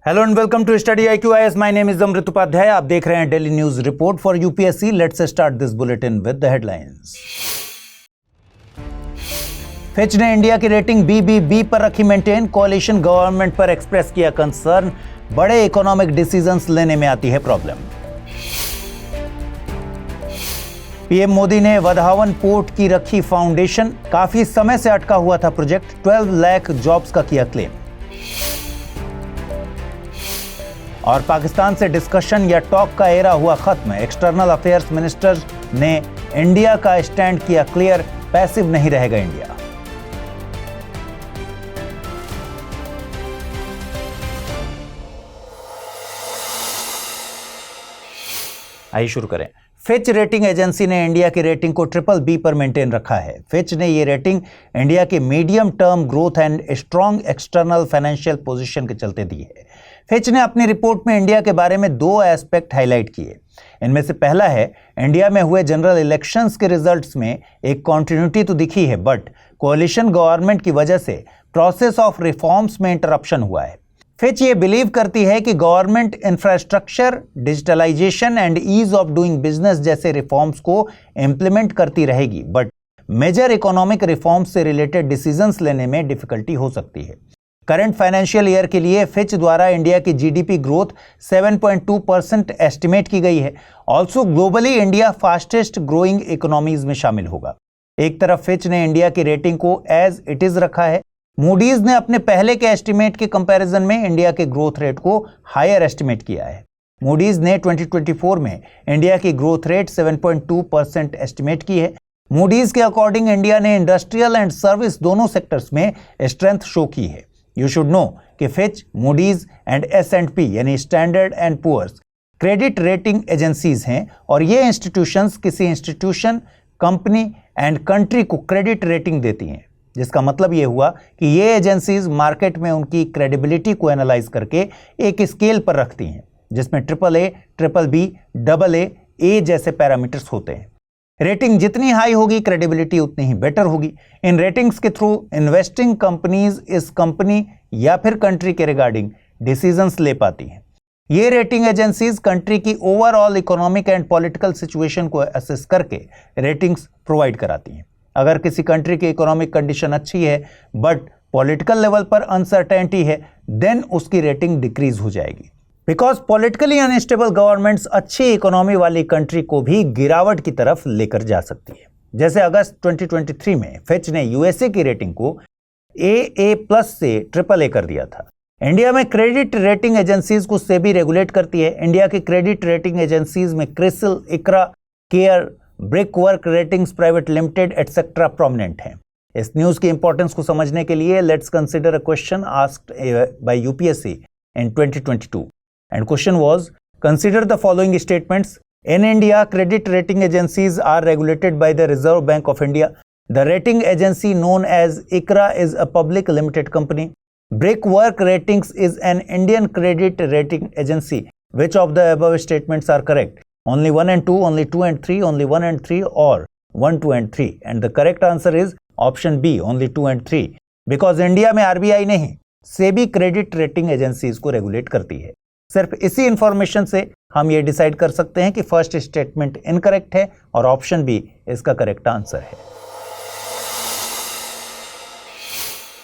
Hello and welcome to study IQIS। My name is Amrit Upadhyay. आप देख रहे हैं daily news report for UPSC. Let's start this bulletin with the headlines. Fitch ने India की rating BBB पर रखी maintain. Coalition government पर express किया कंसर्न। बड़े इकोनॉमिक डिसीजंस लेने में आती है प्रॉब्लम। पीएम मोदी ने वधावन पोर्ट की रखी फाउंडेशन। काफी समय से अटका हुआ था प्रोजेक्ट। 12 लाख जॉब्स का किया क्लेम। और पाकिस्तान से डिस्कशन या टॉक का एरा हुआ खत्म। एक्सटर्नल अफेयर्स मिनिस्टर ने इंडिया का स्टैंड किया क्लियर। पैसिव नहीं रहेगा इंडिया। आइए शुरू करें। फिच रेटिंग एजेंसी ने इंडिया की रेटिंग को BBB पर मेंटेन रखा है। फिच ने ये रेटिंग इंडिया के medium term growth and strong external financial position के चलते दी है। फिच ने अपनी रिपोर्ट में इंडिया के बारे में 2 एस्पेक्ट हाईलाइट किए। इनमें से पहला है, इंडिया में हुए जनरल इलेक्शंस के रिजल्ट्स में एक कॉन्टिन्यूटी तो दिखी है, बट कोalition गवर्नमेंट की वजह से प्रोसेस ऑफ रिफॉर्म्स में इंटरप्शन हुआ है। फिच ये बिलीव करती है कि government infrastructure, digitalization and ease of doing business जैसे रिफॉर्म्स को इंप्लीमेंट करती रहेगी, बट मेजर इकोनॉमिक रिफॉर्म्स से रिलेटेड डिसीजंस लेने में डिफिकल्टी हो सकती है। करंट फाइनेंशियल ईयर के लिए फिच द्वारा इंडिया की GDP ग्रोथ 7.2% एस्टिमेट की गई है। Also globally India fastest growing economies में शामिल होगा। एक तरफ फिच ने इंडिया की रेटिंग को एज इट इज रखा है। मूडीज ने अपने पहले के एस्टिमेट के कंपैरिजन में इंडिया के ग्रोथ रेट को हायर एस्टिमेट किया है। मूडीज ने 2024 में इंडिया की ग्रोथ रेट 7.2% एस्टिमेट की है। मूडीज के अकॉर्डिंग इंडिया ने इंडस्ट्रियल एंड सर्विस दोनों सेक्टर्स में स्ट्रेंथ शो की है। यू शुड नो कि फिच, मूडीज एंड S&P यानी standard and poor's credit rating agencies हैं, और ये इंस्टीट्यूशंस किसी इंस्टीट्यूशन, कंपनी एंड कंट्री को क्रेडिट रेटिंग देती हैं। जिसका मतलब ये हुआ कि ये एजेंसीज मार्केट में उनकी क्रेडिबिलिटी को एनालाइज करके एक स्केल पर रखती हैं, जिसमें AAA, BBB, AA, A जैसे पैरामीटर्स होते हैं। रेटिंग जितनी हाई होगी, क्रेडिबिलिटी उतनी ही बेटर होगी। इन रेटिंग्स के थ्रू इन्वेस्टिंग कंपनीज इस कंपनी या फिर कंट्री के रिगार्डिंग डिसीजंस ले पाती हैं। ये रेटिंग एजेंसीज कंट्री की overall economic and political situation को असेस करके रेटिंग्स प्रोवाइड कराती हैं। अगर किसी कंट्री की इकोनॉमिक कंडीशन अच्छी है बट पॉलिटिकल लेवल पर अनसर्टेनिटी है, देन उसकी रेटिंग डिक्रीज हो जाएगी। बिकॉज पॉलिटिकली अनस्टेबल गवर्नमेंट्स अच्छी इकोनॉमी वाली कंट्री को भी गिरावट की तरफ लेकर जा सकती है। जैसे अगस्त 2023 में फिच ने USA की रेटिंग को AA+ से AAA कर दिया था। इंडिया में क्रेडिट रेटिंग एजेंसीज को सेबी रेगुलेट करती है। इंडिया की क्रेडिट रेटिंग एजेंसीज में CRISIL, Iqra, care, brickwork ratings private limited etcetera prominent हैं। इस न्यूज की इंपॉर्टेंस को समझने के लिए let's consider a question asked bye UPSC in 2022. And question was, consider the following statements. In India, credit rating agencies are regulated by the Reserve Bank of India. The rating agency known as ICRA is a public limited company. Brickwork Ratings is an Indian credit rating agency. Which of the above statements are correct? Only 1 and 2, only 2 and 3, only 1 and 3, or 1, 2 and 3. And the correct answer is option B, only 2 and 3. Because India में RBI नहीं, SEBI credit rating agencies को regulate करती है। सिर्फ इसी information से हम ये डिसाइड कर सकते हैं कि फर्स्ट स्टेटमेंट इनकरेक्ट है और ऑप्शन बी इसका करेक्ट आंसर है।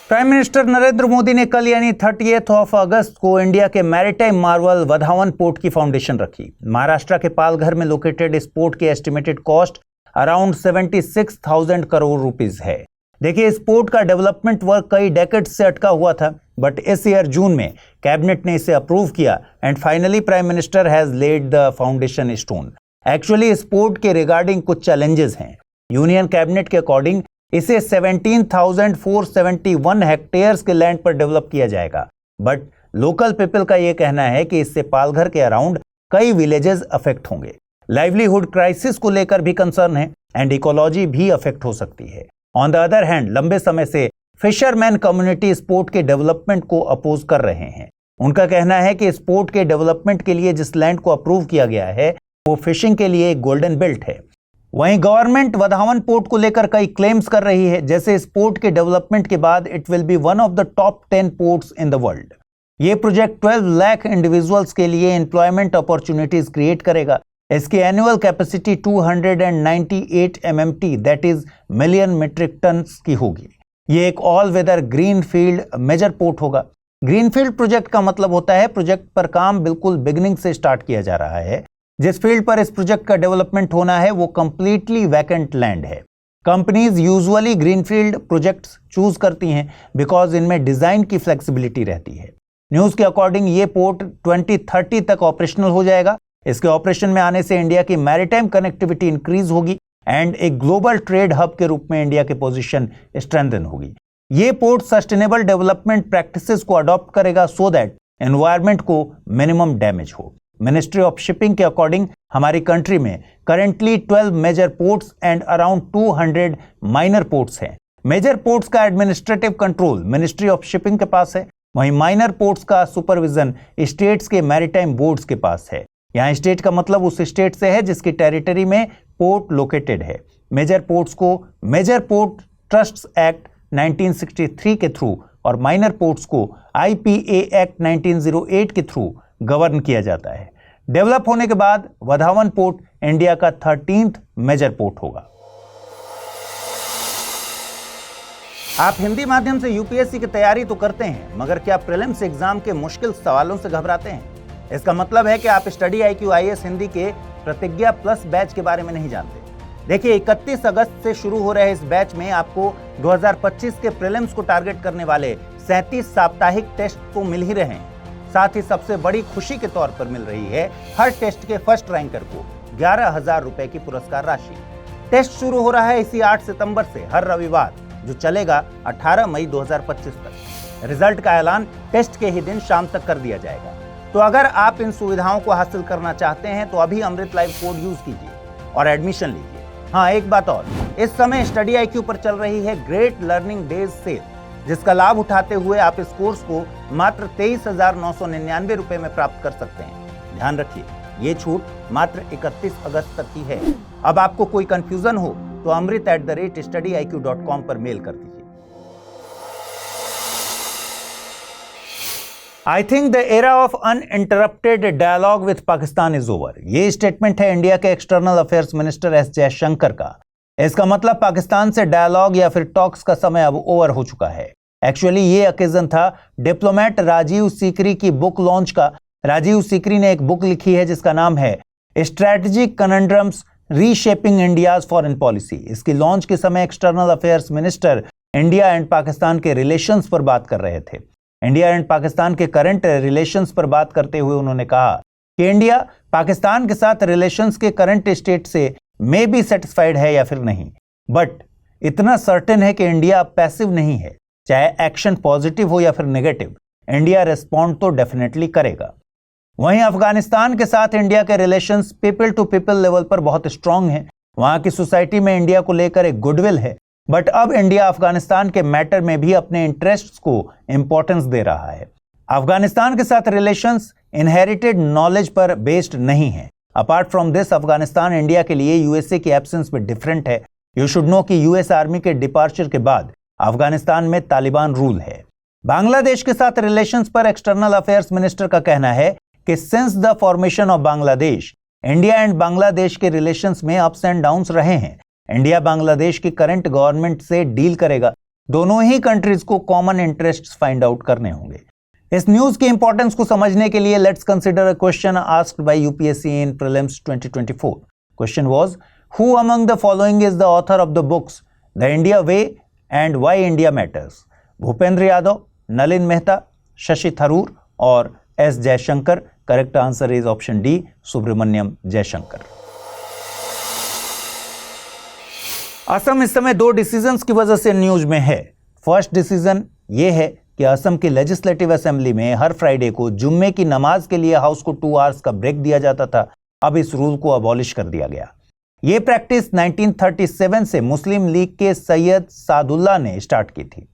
प्राइम मिनिस्टर नरेंद्र मोदी ने कल यानी 30 अगस्त को इंडिया के मैरीटाइम मार्वल वधावन पोर्ट की फाउंडेशन रखी। महाराष्ट्र के पालघर में लोकेटेड इस पोर्ट की estimated cost around 76,000 crore rupees है। देखिए, इस पोर्ट का डेवलपमेंट वर्क कई डेकेड्स से अटका हुआ था, बट इस ईयर जून में कैबिनेट ने इसे अप्रूव किया and finally prime minister has lead the foundation stone. Actually इस पोर्ट के रिगार्डिंग कुछ चैलेंजेस हैं। यूनियन कैबिनेट के अकॉर्डिंग इसे 17,471 हेक्टेयर्स के लैंड पर डेवलप किया जाएगा, बट लोकल पीपल का यह कहना है कि इससे पालघर के अराउंड कई विलेजेस अफेक्ट होंगे। लाइवलीहुड क्राइसिस को लेकर भी कंसर्न है एंड इकोलॉजी भी अफेक्ट हो सकती है। ऑन द अदर हैंड, लंबे समय से फिशरमैन कम्युनिटी इस पोर्ट के डेवलपमेंट को अपोज कर रहे हैं। उनका कहना है कि इस पोर्ट के डेवलपमेंट के लिए जिस लैंड को अप्रूव किया गया है वो फिशिंग के लिए एक गोल्डन बेल्ट है। वहीं गवर्नमेंट वधावन पोर्ट को लेकर कई क्लेम्स कर रही है, जैसे इस पोर्ट के डेवलपमेंट के बाद it will be one of the top 10 ports in the world. ये प्रोजेक्ट 12 लाख इंडिविजुअल्स के लिए एम्प्लॉयमेंट अपॉर्चुनिटीज क्रिएट करेगा। इसकी annual capacity 298 MMT that is million metric ton की होगी। ये एक all weather green field major port होगा। ग्रीनफील्ड प्रोजेक्ट का मतलब होता है प्रोजेक्ट पर काम बिल्कुल बिगिनिंग से स्टार्ट किया जा रहा है। जिस फील्ड पर इस प्रोजेक्ट का डेवलपमेंट होना है वो कंप्लीटली वैकेंट लैंड है। Companies usually greenfield projects choose करती हैं बिकॉज इनमें डिजाइन की फ्लेक्सिबिलिटी रहती है। न्यूज के अकॉर्डिंग ये पोर्ट 2030 तक ऑपरेशनल हो जाएगा। इसके ऑपरेशन में आने से इंडिया की मैरीटाइम कनेक्टिविटी इंक्रीज होगी एंड एक ग्लोबल ट्रेड हब के रूप में इंडिया की पोजीशन स्ट्रेंथन होगी। ये पोर्ट सस्टेनेबल डेवलपमेंट प्रैक्टिसेस को अडॉप्ट करेगा सो दैट एनवायरनमेंट को मिनिमम डैमेज हो। मिनिस्ट्री ऑफ शिपिंग के अकॉर्डिंग हमारी कंट्री में currently 12 major ports and around 200 minor ports हैं। मेजर पोर्ट्स का administrative control ministry of shipping के पास है, वहीं माइनर पोर्ट्स का सुपरविजन स्टेट्स के मैरीटाइम बोर्ड्स के पास है। यहाँ स्टेट का मतलब उस स्टेट से है जिसकी टेरिटरी में पोर्ट लोकेटेड है। मेजर पोर्ट्स को मेजर पोर्ट ट्रस्ट्स एक्ट 1963 के थ्रू और माइनर पोर्ट्स को IPA एक्ट 1908 के थ्रू गवर्न किया जाता है। डेवलप होने के बाद वधावन पोर्ट इंडिया का 13th मेजर पोर्ट होगा। आप हिंदी माध्यम से यूपीएससी की तैयारी तो करते हैं, मगर क्या प्रीलिम्स एग्जाम के मुश्किल सवालों से घबराते हैं? इसका मतलब है कि आप स्टडी IQ IAS हिंदी के प्रतिज्ञा प्लस बैच के बारे में नहीं जानते। देखिए 31 अगस्त से शुरू हो रहे इस बैच में आपको 2025 के प्रीलिम्स को टारगेट करने वाले 37 साप्ताहिक टेस्ट तो मिल ही रहे हैं। साथ ही सबसे बड़ी खुशी के तौर पर मिल रही है हर टेस्ट के फर्स्ट रैंकर को 11,000 रुपए की पुरस्कार राशि। टेस्ट शुरू हो रहा है इसी 8 सितंबर से हर रविवार, जो चलेगा 18 मई 2025 तक। रिजल्ट का ऐलान टेस्ट के ही दिन शाम तक कर दिया जाएगा। तो अगर आप इन सुविधाओं को हासिल करना चाहते हैं तो अभी अमृत लाइव कोड यूज कीजिए और एडमिशन लीजिए। हाँ, एक बात और, इस समय स्टडी IQ पर चल रही है ग्रेट लर्निंग डेज सेल, जिसका लाभ उठाते हुए आप इस कोर्स को मात्र 23,999 रुपए में प्राप्त कर सकते हैं। ध्यान रखिए, ये छूट मात्र 31 अगस्त तक ही है। अब आपको कोई कंफ्यूजन हो तो amrit@studyiq.com पर मेल कर दीजिए। I think the era of uninterrupted dialogue with Pakistan is over। ये स्टेटमेंट है इंडिया के external affairs minister S Jaishankar का। इसका मतलब पाकिस्तान से डायलॉग या फिर टॉक्स का समय अब ओवर हो चुका है। एक्चुअली ये ओकेजन था डिप्लोमेट राजीव सीकरी की बुक लॉन्च का। राजीव सीकरी ने एक बुक लिखी है जिसका नाम है strategic conundrums reshaping India's foreign policy. इसकी लॉन्च के समय external affairs minister India and Pakistan के रिलेशंस पर बात कर रहे थे। इंडिया एंड पाकिस्तान के करंट रिलेशंस पर बात करते हुए उन्होंने कहा कि इंडिया पाकिस्तान के साथ रिलेशंस के करंट स्टेट से मे बी सेटिस्फाइड है या फिर नहीं, बट इतना सर्टेन है कि इंडिया पैसिव नहीं है। चाहे एक्शन पॉजिटिव हो या फिर नेगेटिव, इंडिया रिस्पॉन्ड तो डेफिनेटली करेगा। वहीं अफगानिस्तान के साथ इंडिया के relations people to people level पर बहुत स्ट्रांग हैं। वहां की सोसाइटी में इंडिया को लेकर एक गुडविल है, बट अब इंडिया अफगानिस्तान के मैटर में भी अपने इंटरेस्ट्स को इंपॉर्टेंस दे रहा है। अफगानिस्तान के साथ रिलेशंस इनहेरिटेड नॉलेज पर बेस्ड नहीं है। Apart from this, Afghanistan India के लिए यूएसए की एब्सेंस में डिफरेंट है। यू शुड नो कि यूएस आर्मी के डिपार्चर के बाद अफगानिस्तान में तालिबान रूल है। बांग्लादेश के साथ रिलेशंस पर एक्सटर्नल अफेयर्स मिनिस्टर का कहना है कि since the formation of Bangladesh, India and Bangladesh के रिलेशंस में अप्स एंड डाउन्स रहे हैं। इंडिया बांग्लादेश की करंट गवर्नमेंट से डील करेगा। दोनों ही कंट्रीज को कॉमन इंटरेस्ट्स फाइंड आउट करने होंगे। इस न्यूज की इंपॉर्टेंस को समझने के लिए let's consider a question asked by UPSC in prelims 2024। Question was, who among the following is the author of the books the India way and why India matters? Bhupender Yadav, Nalin Mehta, Shashi Tharoor और S Jaishankar. Correct answer is option D, Subrahmanyam Jaishankar. Assam इस समय 2 decisions की वजह से news में है। First decision ये है कि असम की लेजिस्लेटिव असेंबली में हर फ्राइडे को जुम्मे की नमाज के लिए हाउस को 2 आवर्स का ब्रेक दिया जाता था। अब इस रूल को अबॉलिश कर दिया गया। ये प्रैक्टिस 1937 से मुस्लिम लीग के सैयद सादुल्ला ने स्टार्ट की थी।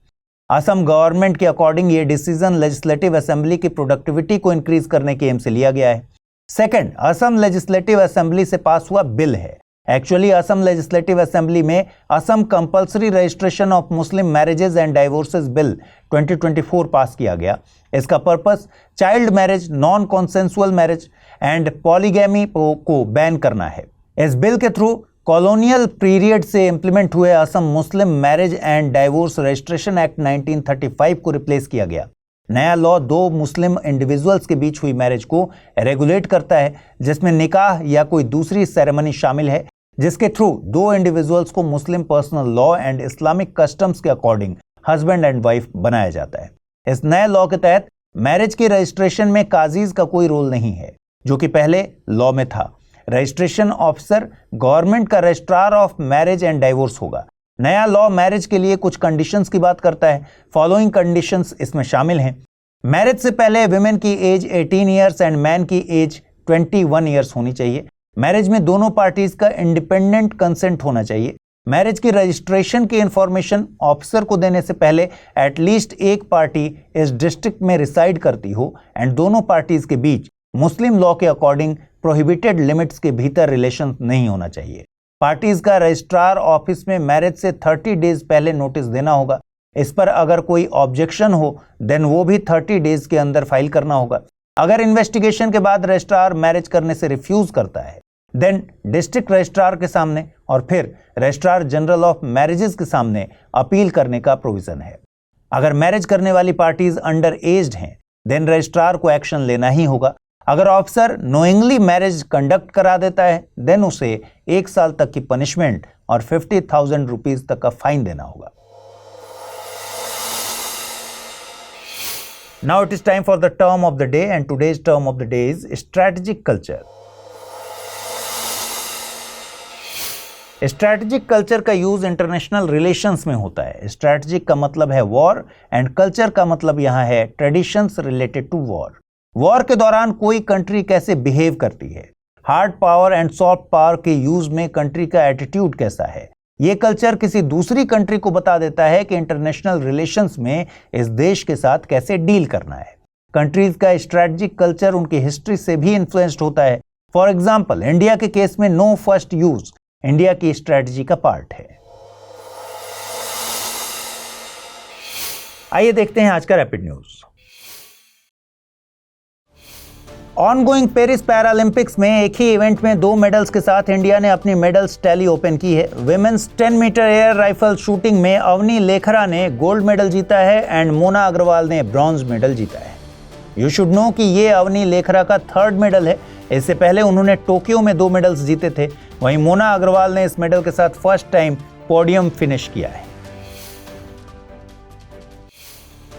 असम गवर्नमेंट के अकॉर्डिंग ये डिसीजन लेजिस्लेटिव असेंबली की प्रोडक्टिविटी को इंक्रीज करने के एम से लिया गया है। सेकंड, असम लेजिस्लेटिव असेंबली से पास हुआ बिल है एक्चुअली असम लेजिस्लेटिव असेंबली में Assam compulsory registration of Muslim marriages and divorces bill 2024 pass किया गया। इसका purpose child marriage, non consensual marriage and polygamy को बैन करना है। इस बिल के थ्रू कॉलोनियल पीरियड से इंप्लीमेंट हुए Assam Muslim marriage and divorce registration act 1935 को रिप्लेस किया गया। नया लॉ दो मुस्लिम इंडिविजुअल्स के बीच हुई मैरिज को रेगुलेट करता है, जिसमें निकाह या कोई दूसरी सेरेमनी शामिल है, जिसके थ्रू दो इंडिविजुअल्स को Muslim personal law and Islamic customs के अकॉर्डिंग हस्बैंड एंड वाइफ बनाया जाता है। इस नए लॉ के तहत मैरिज के रजिस्ट्रेशन में काजीज का कोई रोल नहीं है, जो कि पहले लॉ में था। रजिस्ट्रेशन ऑफिसर गवर्नमेंट का registrar of marriage and divorce होगा। नया लॉ मैरिज के लिए कुछ कंडीशंस की बात करता है। फॉलोइंग कंडीशंस इसमें शामिल हैं। मैरिज से पहले विमेन की एज 18 ईयर्स एंड मैन की एज 21 ईयर्स होनी चाहिए। मैरिज में दोनों पार्टीज का इंडिपेंडेंट कंसेंट होना चाहिए। मैरिज की रजिस्ट्रेशन की इंफॉर्मेशन ऑफिसर को देने से पहले एटलीस्ट एक पार्टी इस डिस्ट्रिक्ट में रिसाइड करती हो एंड दोनों पार्टीज के बीच मुस्लिम लॉ के अकॉर्डिंग प्रोहिबिटेड लिमिट्स के भीतर रिलेशन नहीं होना चाहिए। पार्टीज का रजिस्ट्रार ऑफिस में मैरिज से 30 डेज पहले नोटिस देना होगा। इस पर अगर कोई ऑब्जेक्शन हो देन वो भी 30 डेज के अंदर फाइल करना होगा। अगर इन्वेस्टिगेशन के बाद रजिस्ट्रार मैरिज करने से रिफ्यूज करता है देन डिस्ट्रिक्ट रजिस्ट्रार के सामने और फिर रजिस्ट्रार जनरल ऑफ मैरिजेस के सामने अपील करने का प्रोविजन है। अगर मैरिज करने वाली पार्टीज अंडर एज्ड हैं देन रजिस्ट्रार को एक्शन लेना ही होगा। अगर ऑफिसर नोइंगली मैरिज कंडक्ट करा देता है देन उसे 1 साल तक की पनिशमेंट और 50,000 रुपीज तक का फाइन देना होगा। Now it is time for the term of the day and today's term of the day is strategic culture. Strategic culture का यूज इंटरनेशनल रिलेशंस में होता है। स्ट्रैटेजिक का मतलब है वॉर एंड कल्चर का मतलब यहां है traditions related to war. War के दौरान कोई कंट्री कैसे बिहेव करती है, hard power and soft power के यूज में कंट्री का एटीट्यूड कैसा है, ये कल्चर किसी दूसरी कंट्री को बता देता है कि इंटरनेशनल रिलेशंस में इस देश के साथ कैसे डील करना है। कंट्रीज का स्ट्रैटेजिक कल्चर उनकी हिस्ट्री से भी इन्फ्लुएंस्ड होता है। फॉर एग्जाम्पल इंडिया के केस में नो फर्स्ट यूज इंडिया की स्ट्रैटेजी का पार्ट है। आइए देखते हैं आज का rapid news. Ongoing Paris Paralympics में एक ही इवेंट में 2 मेडल्स के साथ इंडिया ने अपनी मेडल्स टैली ओपन की है। Women's 10 metre air rifle shooting में अवनी लेखरा ने गोल्ड मेडल जीता है एंड मोना अग्रवाल ने ब्रॉन्ज मेडल जीता है। यू शुड नो कि ये अवनी लेखरा का 3rd मेडल है। इससे पहले उन्होंने टोक्यो में 2 मेडल्स जीते थे। वहीं मोना अग्रवाल ने इस मेडल के साथ फर्स्ट टाइम पोडियम फिनिश किया है।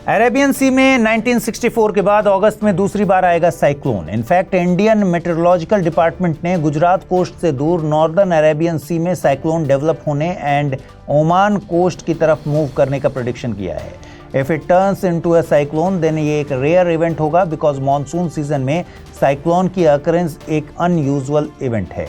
अरेबियन सी में 1964 के बाद अगस्त में दूसरी बार आएगा cyclone. In fact Indian meteorological department ने गुजरात कोस्ट से दूर नॉर्दर्न अरेबियन सी में साइक्लोन डेवलप होने एंड ओमान कोस्ट की तरफ मूव करने का प्रेडिक्शन किया है। If it turns into a cyclone then ये एक रेयर इवेंट होगा बिकॉज मॉनसून सीजन में साइक्लोन की अकरेंस एक अनयूजुअल इवेंट है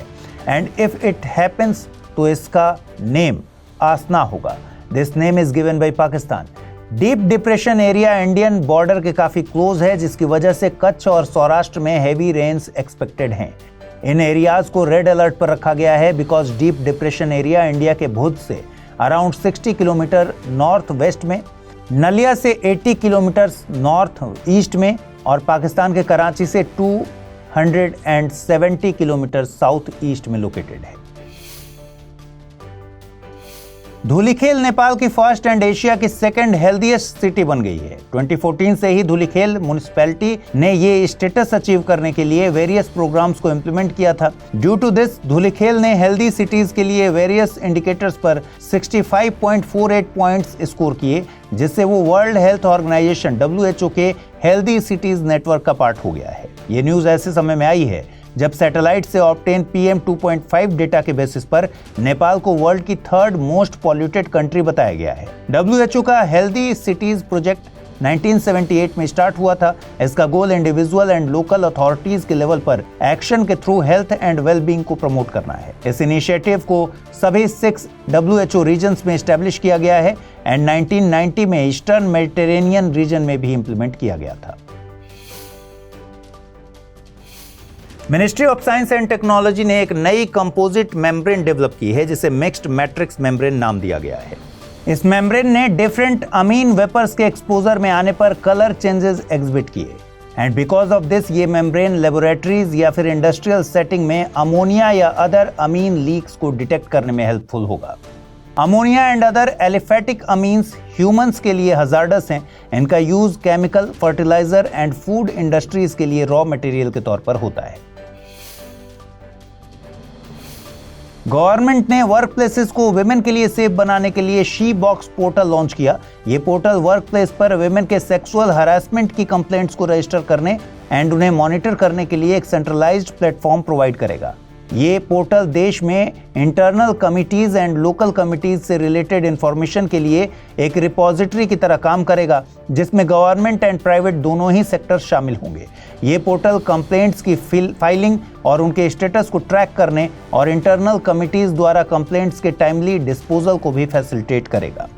एंड इफ इट हैपेंस तो इसका नेम आसना होगा। This name is given by Pakistan. Deep depression area Indian border के काफी क्लोज है, जिसकी वजह से कच्छ और सौराष्ट्र में हेवी रेन्स एक्सपेक्टेड हैं। इन एरियाज को रेड अलर्ट पर रखा गया है because deep depression area India के भुज से अराउंड 60 किलोमीटर नॉर्थ वेस्ट में, नलिया से 80 किलोमीटर नॉर्थ ईस्ट में और पाकिस्तान के कराची से 270 किलोमीटर साउथ ईस्ट में लोकेटेड है। धूलीखेल नेपाल की फर्स्ट एंड एशिया की सेकंड हेल्दीएस्ट सिटी बन गई है। 2014 से ही धूलीखेल म्युनिसिपैलिटी ने ये स्टेटस अचीव करने के लिए वेरियस प्रोग्राम्स को इंप्लीमेंट किया था। ड्यू टू दिस धूलीखेल ने हेल्दी सिटीज के लिए वेरियस इंडिकेटर्स पर 65.48 पॉइंट्स स्कोर किए, जिससे वो वर्ल्ड हेल्थ ऑर्गेनाइजेशन WHO के हेल्दी सिटीज नेटवर्क का पार्ट हो गया है। ये न्यूज ऐसे समय में आई है जब सैटेलाइट से ऑब्टेन PM 2.5 डेटा के बेसिस पर नेपाल को वर्ल्ड की 3rd मोस्ट पॉल्यूटेड कंट्री बताया गया है। WHO का हेल्दी सिटीज प्रोजेक्ट 1978 में स्टार्ट हुआ था। इसका गोल इंडिविजुअल एंड लोकल अथॉरिटीज के लेवल पर एक्शन के थ्रू हेल्थ एंड वेलबींग को प्रमोट करना है। इस इनिशिएटिव को सभी 6 WHO रीजन्स में एस्टेब्लिश किया गया है एंड 1990 में ईस्टर्न मेडिटेरेनियन रीजन में भी इंप्लीमेंट किया गया था। Ministry of science and technology ने एक नई कंपोजिट मेम्ब्रेन डेवलप की है जिसे मिक्स्ड मैट्रिक्स मेम्ब्रेन नाम दिया गया है। इस मेम्ब्रेन ने डिफरेंट अमीन वेपर्स के एक्सपोजर में आने पर कलर चेंजेस एग्जिबिट किए एंड बिकॉज ऑफ दिस ये मेम्ब्रेन लेबोरेटरीज या फिर इंडस्ट्रियल सेटिंग में अमोनिया या अदर अमीन लीक्स को डिटेक्ट करने में हेल्पफुल होगा। Ammonia and other aliphatic amines humans के लिए हजार्डस हैं। इनका use chemical, fertilizer and food industries के लिए रॉ मटेरियल के तौर पर होता है। गवर्नमेंट ने वर्क प्लेसेस को विमेन के लिए सेफ बनाने के लिए शी बॉक्स पोर्टल लॉन्च किया। ये पोर्टल वर्क प्लेस पर विमेन के सेक्सुअल हरासमेंट की कंप्लेंट्स को रजिस्टर करने एंड उन्हें मॉनिटर करने के लिए एक सेंट्रलाइज्ड प्लेटफॉर्म प्रोवाइड करेगा। ये पोर्टल देश में internal committees and local committees से रिलेटेड इंफॉर्मेशन के लिए एक रिपोजिटरी की तरह काम करेगा जिसमें गवर्नमेंट एंड प्राइवेट दोनों ही सेक्टर शामिल होंगे। ये पोर्टल कंप्लेंट्स की फाइलिंग और उनके स्टेटस को ट्रैक करने और इंटरनल कमिटीज द्वारा कंप्लेंट्स के टाइमली डिस्पोजल को भी फैसिलिटेट करेगा।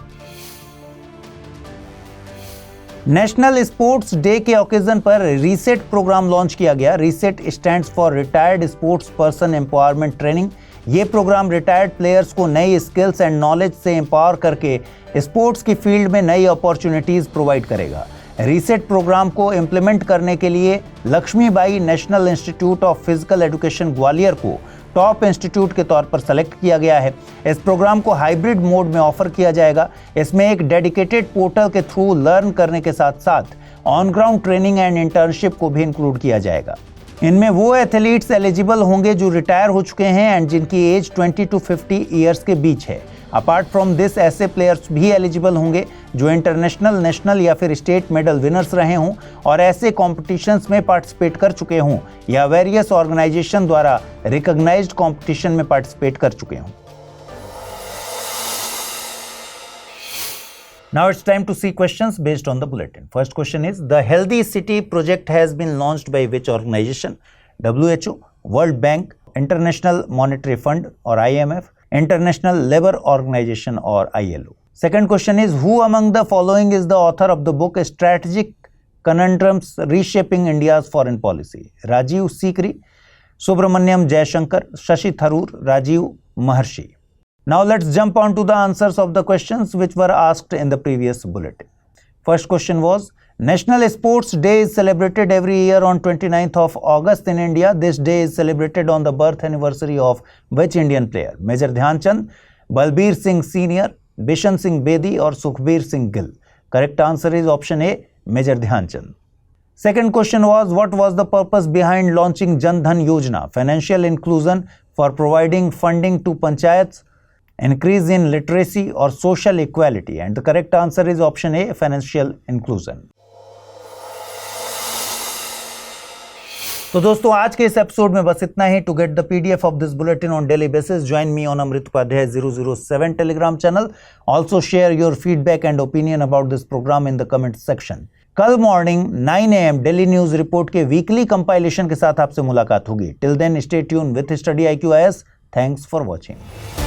नेशनल स्पोर्ट्स डे के ओकेजन पर रीसेट प्रोग्राम लॉन्च किया गया। Reset stands for retired sports person empowerment training. ये प्रोग्राम रिटायर्ड प्लेयर्स को नई स्किल्स एंड नॉलेज से एम्पावर करके स्पोर्ट्स की फील्ड में नई अपॉर्चुनिटीज प्रोवाइड करेगा। रीसेट प्रोग्राम को इम्प्लीमेंट करने के लिए Lakshmibai national institute of physical education Gwalior को टॉप इंस्टीट्यूट के तौर पर सेलेक्ट किया गया है। इस प्रोग्राम को हाइब्रिड मोड में ऑफर किया जाएगा। इसमें एक डेडिकेटेड पोर्टल के थ्रू लर्न करने के साथ साथ on ground training and internship को भी इंक्लूड किया जाएगा। इनमें वो एथलीट्स एलिजिबल होंगे जो रिटायर हो चुके हैं एंड जिनकी एज 20 to 50 ईयर्स के बीच है। अपार्ट फ्रॉम दिस ऐसे प्लेयर्स भी एलिजिबल होंगे जो इंटरनेशनल, नेशनल या फिर स्टेट मेडल विनर्स रहे हों और ऐसे कॉम्पिटिशन्स में पार्टिसिपेट कर चुके हों या वेरियस ऑर्गेनाइजेशन द्वारा रिकॉग्नाइज्ड कॉम्पिटिशन में पार्टिसिपेट कर चुके हों। Now it's time to see questions based on the bulletin. First question is, the Healthy City project has been launched by which organization? WHO, World Bank, International Monetary Fund or IMF, International Labour Organization or ILO. Second question is, who among the following is the author of the book Strategic Conundrums Reshaping India's Foreign Policy? Rajiv Sikri, Subramaniam Jayashankar, Shashi Tharoor, Rajiv Maharshi. Now let's jump on to the answers of the questions which were asked in the previous bulletin. First question was, National Sports Day is celebrated every year on 29th of August in India. This day is celebrated on the birth anniversary of which Indian player? Major Dhyan Chand, Balbir Singh Senior, Bishan Singh Bedi or Sukhbir Singh Gill? Correct answer is option A, Major Dhyan Chand. Second question was, what was the purpose behind launching Jan Dhan Yojana? Financial inclusion for providing funding to panchayats, increase in literacy or social equality? And the correct answer is option A, financial inclusion. तो दोस्तों आज के इस episode में बस इतना ही। To get the PDF of this bulletin on daily basis, join me on Amrit Upadhyay 007 Telegram channel. Also share your feedback and opinion about this programme in the comment section. कल morning 9 AM daily news report के weekly compilation के साथ आपसे मुलाकात होगी। Till then stay tune with study IQ IAS। Thanks for watching.